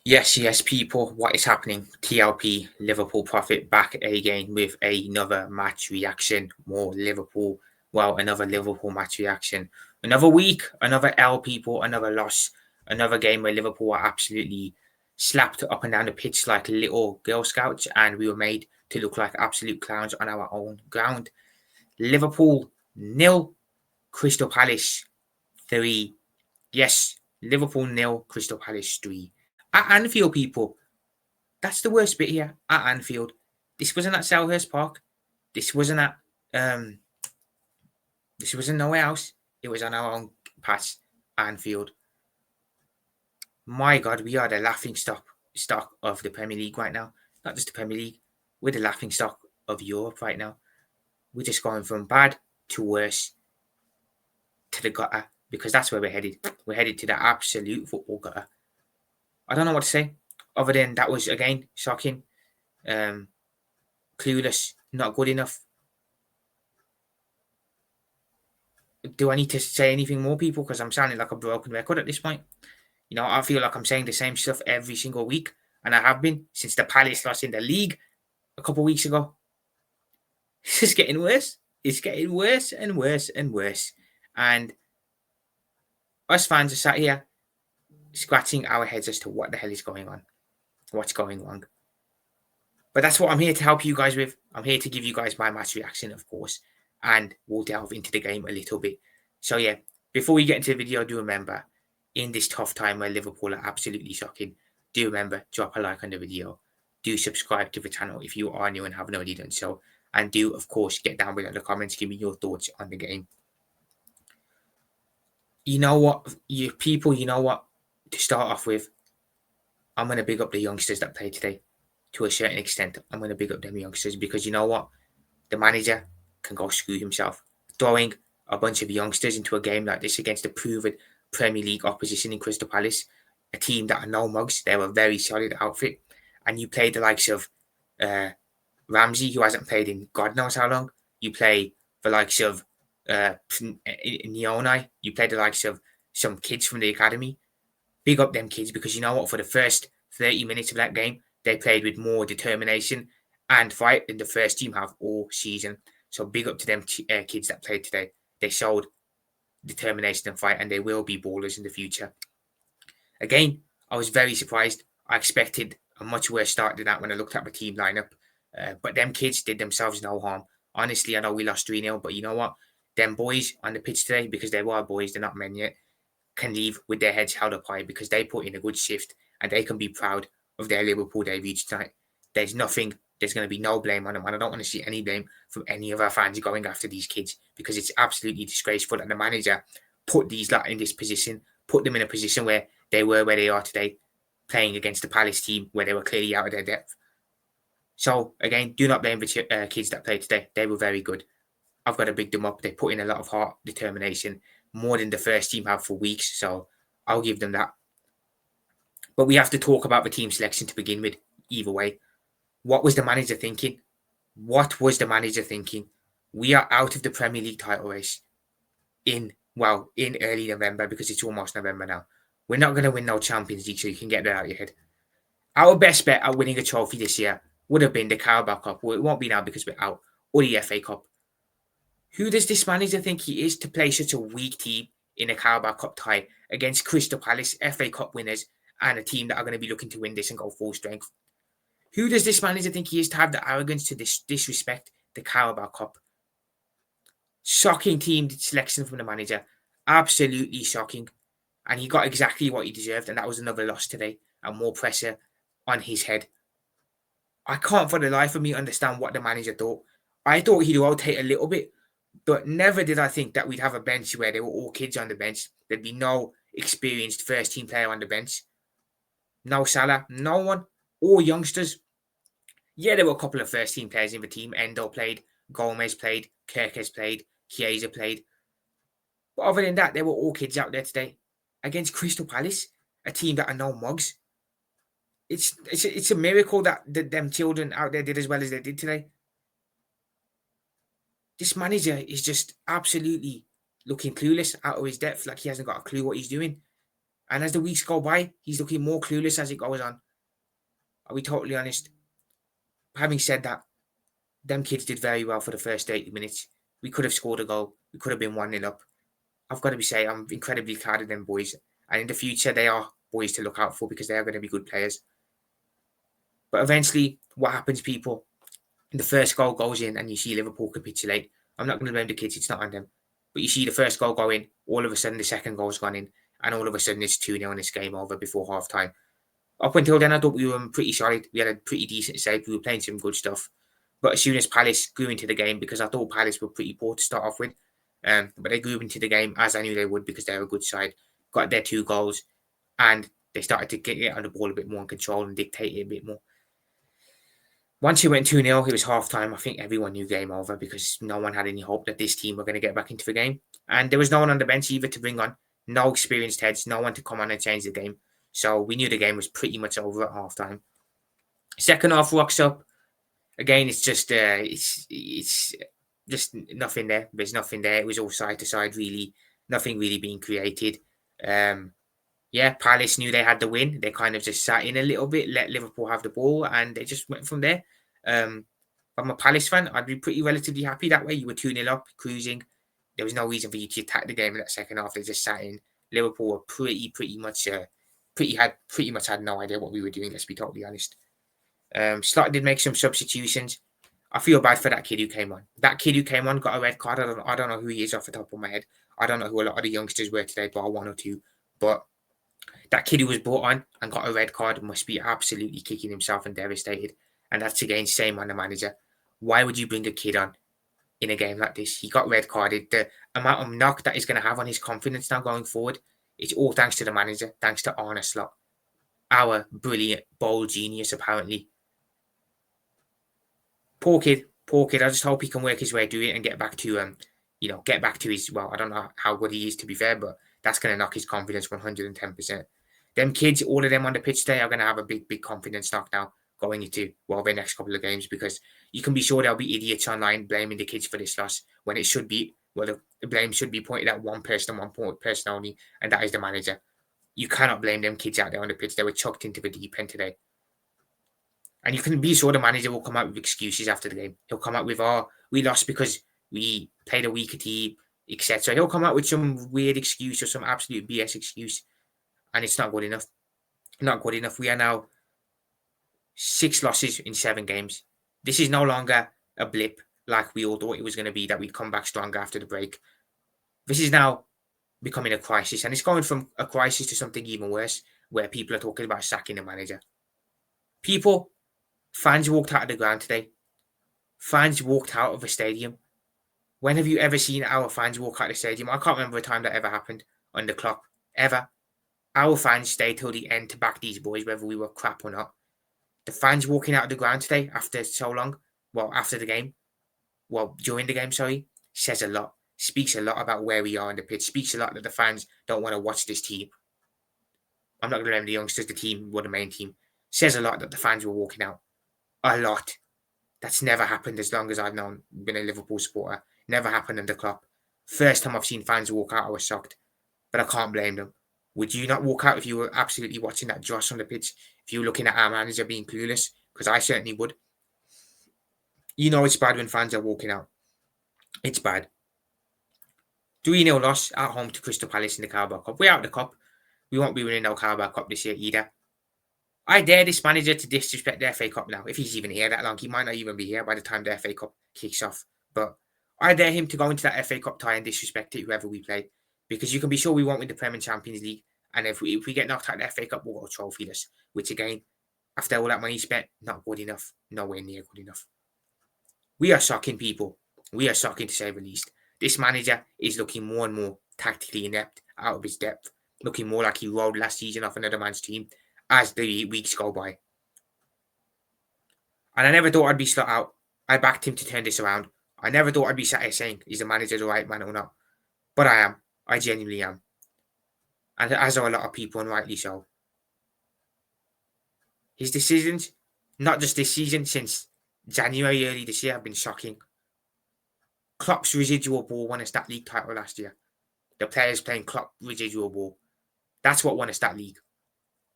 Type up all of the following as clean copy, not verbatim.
Yes, people, what is happening? TLP, Liverpool Prophet back again with another match reaction. More Liverpool, another Liverpool match reaction. Another week, another L, people, another loss. Another game where Liverpool were absolutely slapped up and down the pitch like little Girl Scouts, and we were made to look like absolute clowns on our own ground. Liverpool nil, Crystal Palace 3. Yes, Liverpool nil, Crystal Palace 3. At Anfield, people, that's the worst bit here. At Anfield, this wasn't at Selhurst Park. This wasn't at um. This wasn't nowhere else. It was on our own patch, Anfield. My God, we are the laughing stock of the Premier League right now. Not just the Premier League. We're the laughing stock of Europe right now. We're just going from bad to worse to the gutter because that's where we're headed. We're headed to the absolute football gutter. I don't know what to say other than that was again shocking. Clueless, not good enough. Do I need to say anything more, people? Because I'm sounding like a broken record at this point. You know, I feel like I'm saying the same stuff every single week, and I have been since the Palace lost in the league a couple of weeks ago. It's just getting worse. It's getting worse and worse and worse. And us fans are sat here scratching our heads as to what the hell is going on, what's going wrong. But that's what I'm here to help you guys with. I'm here to give you guys my match reaction, of course, and we'll delve into the game a little bit. So yeah, before we get into the video, do remember, in this tough time where Liverpool are absolutely shocking, do remember, drop a like on the video. Do subscribe to the channel if you are new and haven't already done so. And do, of course, get down below in the comments, give me your thoughts on the game. You know what, you know what, to start off with, I'm going to big up the youngsters that played today. To a certain extent, I'm going to big up them youngsters because you know what? The manager can go screw himself. Throwing a bunch of youngsters into a game like this against a proven Premier League opposition in Crystal Palace, a team that are no mugs, they're a very solid outfit. And you play the likes of Ramsey, who hasn't played in God knows how long. You play the likes of Neonai. You play the likes of some kids from the academy. Big up them kids because you know what? For the first 30 minutes of that game, they played with more determination and fight than the first team have all season. So big up to them kids that played today. They showed determination and fight, and they will be ballers in the future. Again, I was very surprised. I expected a much worse start than that when I looked at the team lineup. But them kids did themselves no harm. Honestly, I know we lost 3-0, but you know what? Them boys on the pitch today, because they were boys, they're not men yet, can leave with their heads held up high because they put in a good shift and they can be proud of their Liverpool debut tonight. There's going to be no blame on them, and I don't want to see any blame from any of our fans going after these kids because it's absolutely disgraceful that the manager put these lot in this position, put them in a position where they were where they are today, playing against the Palace team where they were clearly out of their depth. So again, do not blame the kids that played today. They were very good. I've got to big them up. They put in a lot of heart, determination, more than the first team have for weeks. So I'll give them that. But we have to talk about the team selection to begin with. Either way, what was the manager thinking? What was the manager thinking? We are out of the Premier League title race in early November because it's almost November now. We're not going to win no Champions League, so you can get that out of your head. Our best bet at winning a trophy this year would have been the Carabao Cup. Well, it won't be now because we're out, or the FA Cup. Who does this manager think he is to play such a weak team in a Carabao Cup tie against Crystal Palace, FA Cup winners, and a team that are going to be looking to win this and go full strength? Who does this manager think he is to have the arrogance to disrespect the Carabao Cup? Shocking team selection from the manager. Absolutely shocking. And he got exactly what he deserved, and that was another loss today and more pressure on his head. I can't for the life of me understand what the manager thought. I thought he'd rotate a little bit, but never did I think that we'd have a bench where they were all kids on the bench. There'd be no experienced first team player on the bench. No Salah, no one, all youngsters. Yeah, there were a couple of first team players in the team. Endo played, Gomez played, Kirkes played, Chiesa played. But other than that, they were all kids out there today. Against Crystal Palace, a team that are no mugs. It's a miracle that them children out there did as well as they did today. This manager is just absolutely looking clueless, out of his depth, like he hasn't got a clue what he's doing. And as the weeks go by, he's looking more clueless as it goes on. Are we totally honest? Having said that, them kids did very well for the first 80 minutes. We could have scored a goal. We could have been 1-0 up. I've got to be saying, I'm incredibly proud of them boys. And in the future, they are boys to look out for because they are going to be good players. But eventually, what happens, people? The first goal goes in and you see Liverpool capitulate. I'm not going to blame the kids, it's not on them. But you see the first goal go in, all of a sudden the second goal's gone in, and all of a sudden it's 2-0 and it's game over before half time. Up until then, I thought we were pretty solid. We had a pretty decent save. We were playing some good stuff. But as soon as Palace grew into the game, because I thought Palace were pretty poor to start off with, but they grew into the game as I knew they would because they're a good side, got their 2 goals, and they started to get on the ball a bit more and control and dictate it a bit more. Once it went 2-0, it was half time. I think everyone knew game over because no one had any hope that this team were going to get back into the game. And there was no one on the bench either to bring on. No experienced heads, no one to come on and change the game. So we knew the game was pretty much over at half time. Second half rocks up. Again, it's just just nothing there. There's nothing there. It was all side to side, really. Nothing really being created. Yeah, Palace knew they had the win. They kind of just sat in a little bit, let Liverpool have the ball, and they just went from there. I'm a Palace fan. I'd be pretty relatively happy that way. You were 2-0 up, cruising. There was no reason for you to attack the game in that second half. They just sat in. Liverpool were pretty much had no idea what we were doing. Let's be totally honest. Slot did make some substitutions. I feel bad for that kid who came on. That kid who came on got a red card. I don't know who he is off the top of my head. I don't know who a lot of the youngsters were today, bar 1 or 2. But that kid who was brought on and got a red card must be absolutely kicking himself and devastated. And that's again same on the manager. Why would you bring a kid on in a game like this? He got red carded. The amount of knock that he's going to have on his confidence now going forward, it's all thanks to the manager, thanks to Arne Slot, our brilliant, bold genius apparently. Poor kid. I just hope he can work his way through it and get back to get back to his, well, I don't know how good he is to be fair, but that's going to knock his confidence 110%. Them kids, all of them on the pitch today are going to have a big confidence knock now going into, well, their next couple of games, because you can be sure there'll be idiots online blaming the kids for this loss when it should be, well, the blame should be pointed at one person only, and that is the manager. You cannot blame them kids out there on the pitch. They were chucked into the deep end today. And you can be sure the manager will come out with excuses after the game. He'll come out with, we lost because we played a weaker team, etc. He'll come out with some weird excuse or some absolute BS excuse. And it's not good enough. Not good enough. We are now 6 losses in 7 games. This is no longer a blip like we all thought it was going to be, that we'd come back stronger after the break. This is now becoming a crisis. And it's going from a crisis to something even worse, where people are talking about sacking the manager. Fans walked out of the ground today. Fans walked out of a stadium. When have you ever seen our fans walk out of the stadium? I can't remember a time that ever happened on the clock. Ever. Our fans stayed till the end to back these boys, whether we were crap or not. The fans walking out of the ground today after so long, after the game, during the game, says a lot. Speaks a lot about where we are in the pitch. Speaks a lot that the fans don't want to watch this team. I'm not going to blame the youngsters, the team were the main team. Says a lot that the fans were walking out. A lot. That's never happened as long as I've been a Liverpool supporter. Never happened under Klopp. First time I've seen fans walk out, I was shocked. But I can't blame them. Would you not walk out if you were absolutely watching that dross on the pitch? If you were looking at our manager being clueless? Because I certainly would. You know it's bad when fans are walking out. It's bad. 3-0 loss at home to Crystal Palace in the Carabao Cup. We're out of the cup. We won't be winning no Carabao Cup this year either. I dare this manager to disrespect the FA Cup now. If he's even here that long, he might not even be here by the time the FA Cup kicks off. But I dare him to go into that FA Cup tie and disrespect it, whoever we play. Because you can be sure we won't win the Premier Champions League. And if we get knocked out of the FA Cup, we'll go trophyless. Which again, after all that money spent, not good enough. Nowhere near good enough. We are shocking, people. We are shocking to say the least. This manager is looking more and more tactically inept, out of his depth. Looking more like he rolled last season off another man's team as the weeks go by. And I never thought I'd be slot out. I backed him to turn this around. I never thought I'd be sat here saying, is the manager the right man or not? But I am. I genuinely am. And as are a lot of people, and rightly so. His decisions, not just this season, since January early this year, have been shocking. Klopp's residual ball won us that league title last year. The players playing Klopp residual ball. That's what won us that league.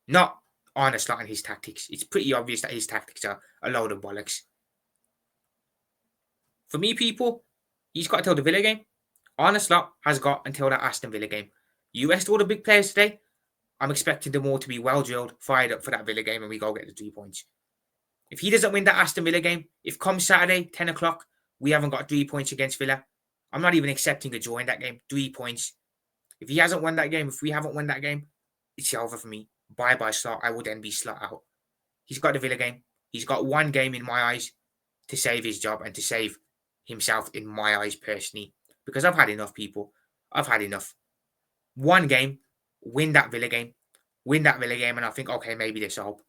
Not Arne Slot and his tactics. It's pretty obvious that his tactics are a load of bollocks. For me, people, he's got until the Villa game. Arne Slot has got until that Aston Villa game. You rest all the big players today. I'm expecting them all to be well drilled, fired up for that Villa game, and we go get the 3 points. If he doesn't win that Aston Villa game, if come Saturday, 10 o'clock, we haven't got 3 points against Villa, I'm not even accepting a draw in that game. 3 points. If he hasn't won that game, if we haven't won that game, it's over for me. Bye-bye Slot. I will then be Slot out. He's got the Villa game. He's got one game in my eyes to save his job and to save himself in my eyes personally. Because I've had enough, people. I've had enough. One game, win that Villa game. Win that Villa game and I think, okay, maybe there's hope.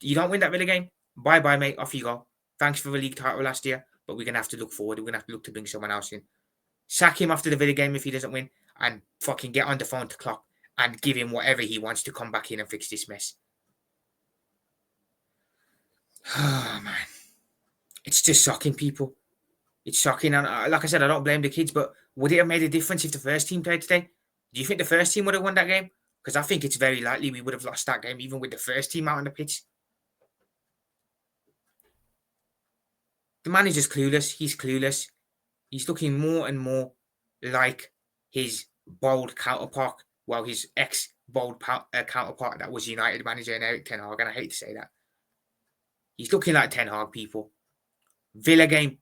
You don't win that Villa game, bye-bye, mate. Off you go. Thanks for the league title last year, but we're going to have to look forward. We're going to have to look to bring someone else in. Sack him after the Villa game if he doesn't win and fucking get on the phone to Klopp and give him whatever he wants to come back in and fix this mess. Oh, man. It's just shocking, people. It's shocking. And like I said, I don't blame the kids, but would it have made a difference if the first team played today? Do you think the first team would have won that game? Because I think it's very likely we would have lost that game even with the first team out on the pitch. The manager's clueless. He's clueless. He's looking more and more like his bold counterpart. Well, his ex-bold counterpart that was United manager and Eric Ten Hag. And I hate to say that. He's looking like Ten Hag, people. Villa game.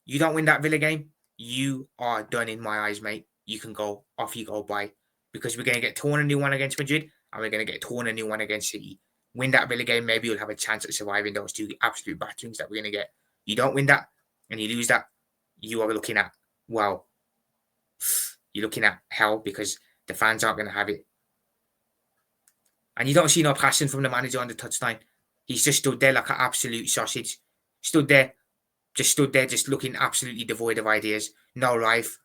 You don't win that Villa game, you are done in my eyes, mate. You can go. Off you go, bye. Because we're going to get torn a new one against Madrid and we're going to get torn a new one against City. Win that Villa game, maybe you'll have a chance at surviving those two absolute batterings that we're going to get. You don't win that and you lose that, you are looking at, well, you're looking at hell because the fans aren't going to have it. And you don't see no passion from the manager on the touchline. He's just stood there like an absolute sausage. Stood there, just looking absolutely devoid of ideas. No life.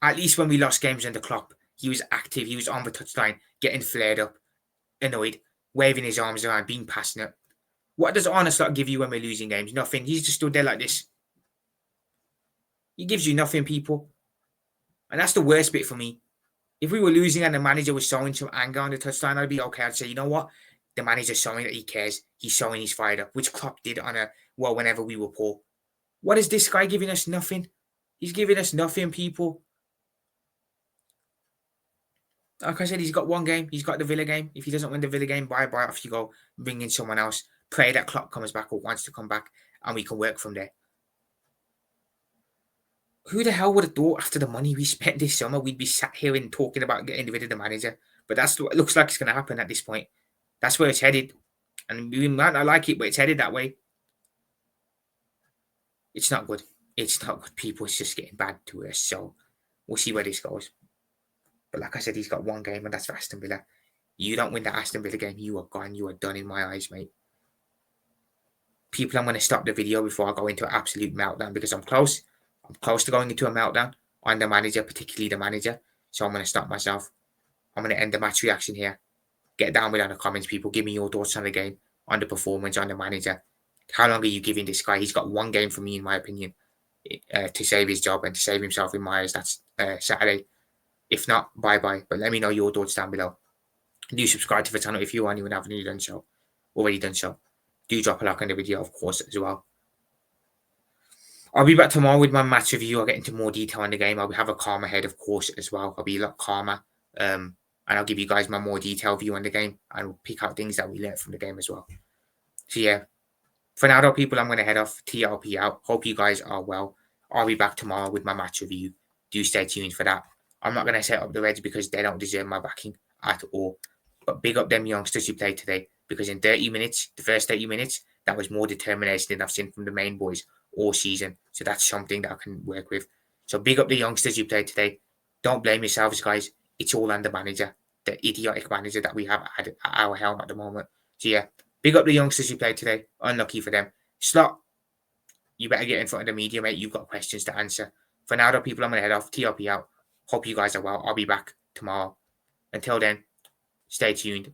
At least when we lost games under Klopp, he was active. He was on the touchline, getting flared up, annoyed, waving his arms around, being passionate. What does Arne Slot give you when we're losing games? Nothing. He's just stood there like this. He gives you nothing, people. And that's the worst bit for me. If we were losing and the manager was showing some anger on the touchline, I'd be okay. I'd say, you know what? The manager's showing that he cares. He's showing he's fired up, which Klopp did whenever we were poor. What is this guy giving us? Nothing. He's giving us nothing, people. Like I said, he's got one game. He's got the Villa game. If he doesn't win the Villa game, bye-bye, off you go. Bring in someone else. Pray that Klopp comes back or wants to come back and we can work from there. Who the hell would have thought after the money we spent this summer, we'd be sat here and talking about getting rid of the manager? But that's what it looks like it's going to happen at this point. That's where it's headed. And we might not like it, but it's headed that way. It's not good. It's not good, people. It's just getting bad to us. So we'll see where this goes. But like I said, he's got one game, and that's for Aston Villa. You don't win the Aston Villa game, you are gone. You are done in my eyes, mate. People, I'm going to stop the video before I go into an absolute meltdown because I'm close. I'm close to going into a meltdown on the manager, particularly the manager. So I'm going to stop myself. I'm going to end the match reaction here. Get down below in the comments, people. Give me your thoughts on the game, on the performance, on the manager. How long are you giving this guy? He's got one game for me, in my opinion, to save his job and to save himself in my eyes. That's Saturday. If not, bye-bye. But let me know your thoughts down below. Do subscribe to the channel if you are new and haven't already done so. Do drop a like on the video, of course, as well. I'll be back tomorrow with my match review. I'll get into more detail on the game. I'll have a calmer head, of course, as well. I'll be a lot calmer. And I'll give you guys my more detailed view on the game. And we'll pick out things that we learned from the game as well. So, yeah. For now, though, people, I'm going to head off. TLP out. Hope you guys are well. I'll be back tomorrow with my match review. Do stay tuned for that. I'm not going to set up the Reds because they don't deserve my backing at all. But big up them youngsters who played today. Because in 30 minutes, the first 30 minutes, that was more determination than I've seen from the main boys all season. So that's something that I can work with. So big up the youngsters who played today. Don't blame yourselves, guys. It's all on the manager. The idiotic manager that we have at our helm at the moment. So yeah, big up the youngsters who played today. Unlucky for them. Slot, you better get in front of the media, mate. You've got questions to answer. For now, though, people, I'm going to head off. TLP out. Hope you guys are well. I'll be back tomorrow. Until then, stay tuned.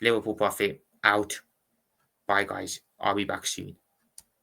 Liverpool Profit out. Bye, guys. I'll be back soon.